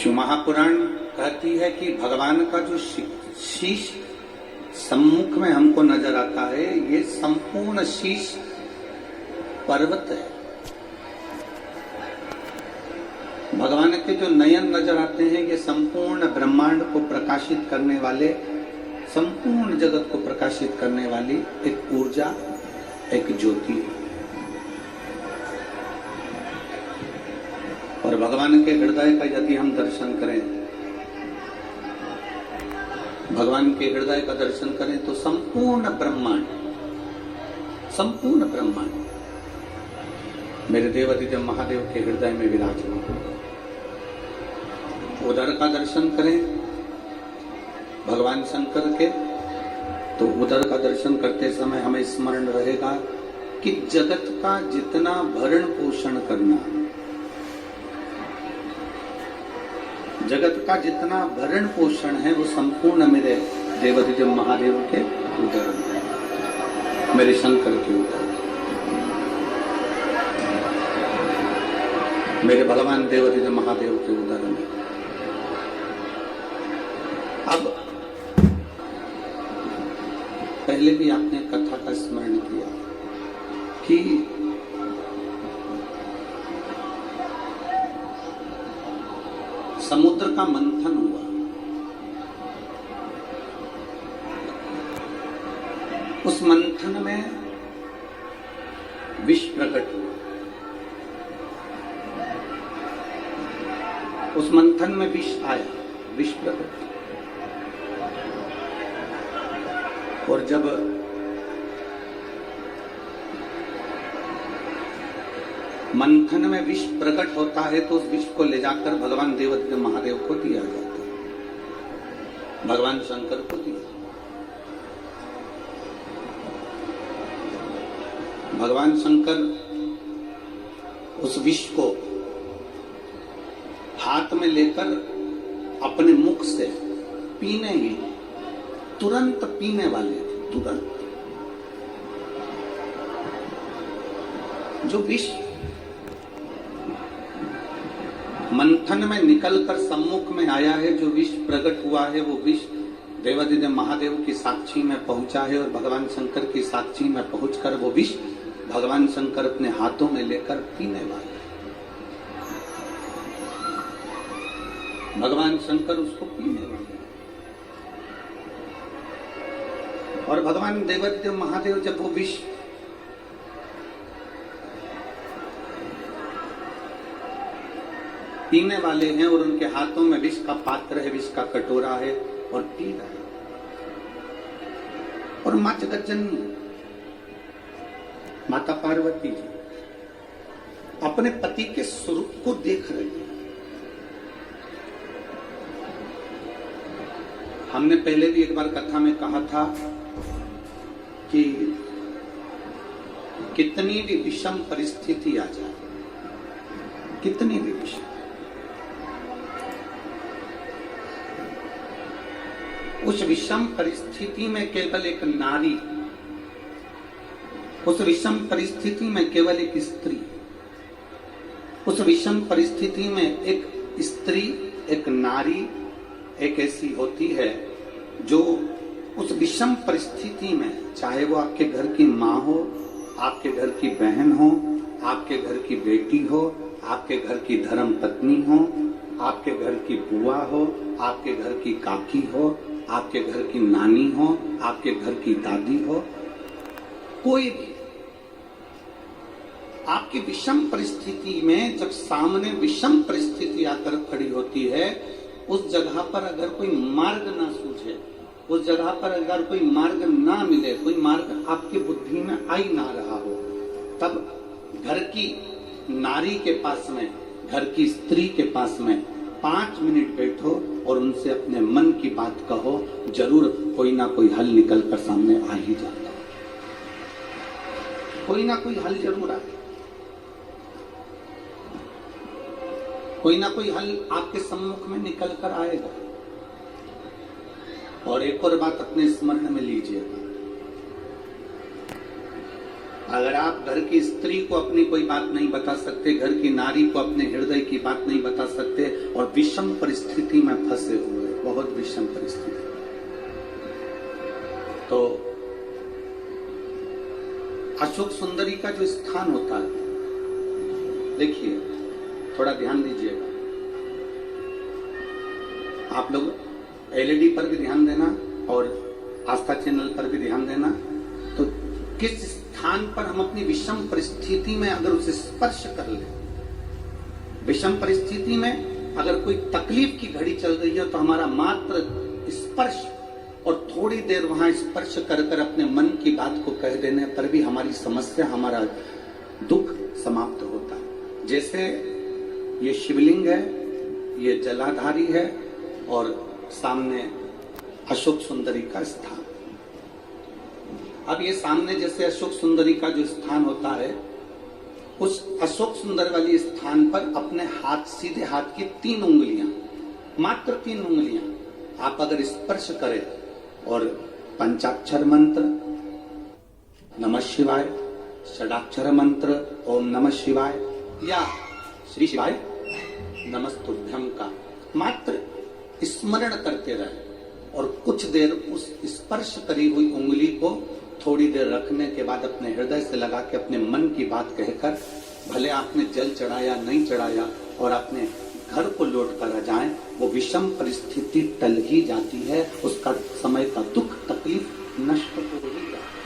शिव महापुराण कहती है कि भगवान का जो शीश सम्मुख में हमको नजर आता है, ये संपूर्ण शीश पर्वत है। भगवान के जो नयन नजर आते हैं, ये संपूर्ण ब्रह्मांड को प्रकाशित करने वाले, संपूर्ण जगत को प्रकाशित करने वाली एक ऊर्जा, एक ज्योति है। और भगवान के हृदय का यदि हम दर्शन करें, भगवान के हृदय का दर्शन करें तो संपूर्ण ब्रह्मांड मेरे देवादिदेव महादेव के हृदय में विराजमान। उदर का दर्शन करें भगवान शंकर के, तो उदर का दर्शन करते समय हमें स्मरण रहेगा कि जगत का जितना भरण पोषण करना, जगत का जितना भरण पोषण है वो संपूर्ण मेरे देवादिदेव महादेव के उदर में, मेरे शंकर के उदर, मेरे भगवान देवादिदेव महादेव के उदर में। अब पहले भी आपने कथा का स्मरण किया कि समुद्र का मंथन हुआ, उस मंथन में विष प्रकट हुआ, उस मंथन में विष आया, विष प्रकट। और जब मंथन में विष प्रकट होता है तो उस विष को ले जाकर भगवान देवादिदेव महादेव को दिया जाता है, भगवान शंकर को दिया। भगवान शंकर उस विष को हाथ में लेकर अपने मुख से पीने ही, तुरंत पीने वाले थे, तुरंत। जो विष मंथन में निकलकर सम्मुख में आया है, जो विष प्रकट हुआ है, वो विष देवादिदेव महादेव की साक्षी में पहुंचा है और भगवान शंकर की साक्षी में पहुंचकर वो विष भगवान शंकर अपने हाथों में लेकर पीने वाले, भगवान शंकर उसको पीने वाले। और भगवान देवादिदेव महादेव जब वो विष पीने वाले हैं और उनके हाथों में विष का पात्र है, विष का कटोरा है और पी रहे हैं, और मां जगतजननी माता पार्वती जी अपने पति के स्वरूप को देख रही है। हमने पहले भी एक बार कथा में कहा था कि कितनी भी विषम परिस्थिति आ जाए, कितनी भी विषम, उस विषम परिस्थिति में केवल एक नारी, उस विषम परिस्थिति में केवल एक स्त्री, उस विषम परिस्थिति में एक स्त्री, एक नारी एक ऐसी होती है जो उस विषम परिस्थिति में, चाहे वो आपके घर की माँ हो, आपके घर की बहन हो, आपके घर की बेटी हो, आपके घर की धर्म पत्नी हो, आपके घर की बुआ हो, आपके घर की काकी हो, आपके घर की नानी हो, आपके घर की दादी हो, कोई भी आपकी विषम परिस्थिति में जब सामने विषम परिस्थिति आकर खड़ी होती है, उस जगह पर अगर कोई मार्ग ना सूझे, उस जगह पर अगर कोई मार्ग ना मिले, कोई मार्ग आपकी बुद्धि में आई ना रहा हो, तब घर की नारी के पास में, घर की स्त्री के पास में 5 मिनट बैठो और उनसे अपने मन की बात कहो, जरूर कोई ना कोई हल निकल कर सामने आ ही जाता है, कोई ना कोई हल जरूर आता, कोई ना कोई हल आपके सम्मुख में निकल कर आएगा। और एक और बात अपने स्मरण में लीजिएगा, अगर आप घर की स्त्री को अपनी कोई बात नहीं बता सकते, घर की नारी को अपने हृदय की बात नहीं बता सकते, और विषम परिस्थिति में फंसे हुए, बहुत विषम परिस्थिति, तो अशोक सुंदरी का जो स्थान होता है, देखिए थोड़ा ध्यान दीजिएगा, आप लोग एलईडी पर भी ध्यान देना और आस्था चैनल पर भी ध्यान देना। तो किस स्थान पर हम अपनी विषम परिस्थिति में अगर उसे स्पर्श कर ले, विषम परिस्थिति में अगर कोई तकलीफ की घड़ी चल रही है, तो हमारा मात्र स्पर्श और थोड़ी देर वहां स्पर्श कर कर अपने मन की बात को कह देने पर भी हमारी समस्या, हमारा दुख समाप्त होता है। जैसे ये शिवलिंग है, ये जलाधारी है, और सामने अशोक सुंदरी का स्थान। अब ये सामने जैसे अशोक सुंदरी का जो स्थान होता है, उस अशोक सुंदर वाली स्थान पर अपने हाथ, सीधे हाथ की 3 उंगलियां, मात्र 3 उंगलियां आप अगर स्पर्श करें और पंचाक्षर मंत्र नमः शिवाय, षडाक्षर मंत्र ओम नमः शिवाय या श्री शिवाय नमस्तुभ्यम का मात्र स्मरण करते रहे, और कुछ देर उस स्पर्श करी हुई उंगली को थोड़ी देर रखने के बाद अपने हृदय से लगा के अपने मन की बात कहकर, भले आपने जल चढ़ाया नहीं चढ़ाया, और अपने घर को लौट कर आ जाएं, वो विषम परिस्थिति टल ही जाती है, उसका समय का दुख तकलीफ नष्ट हो ही जाता है।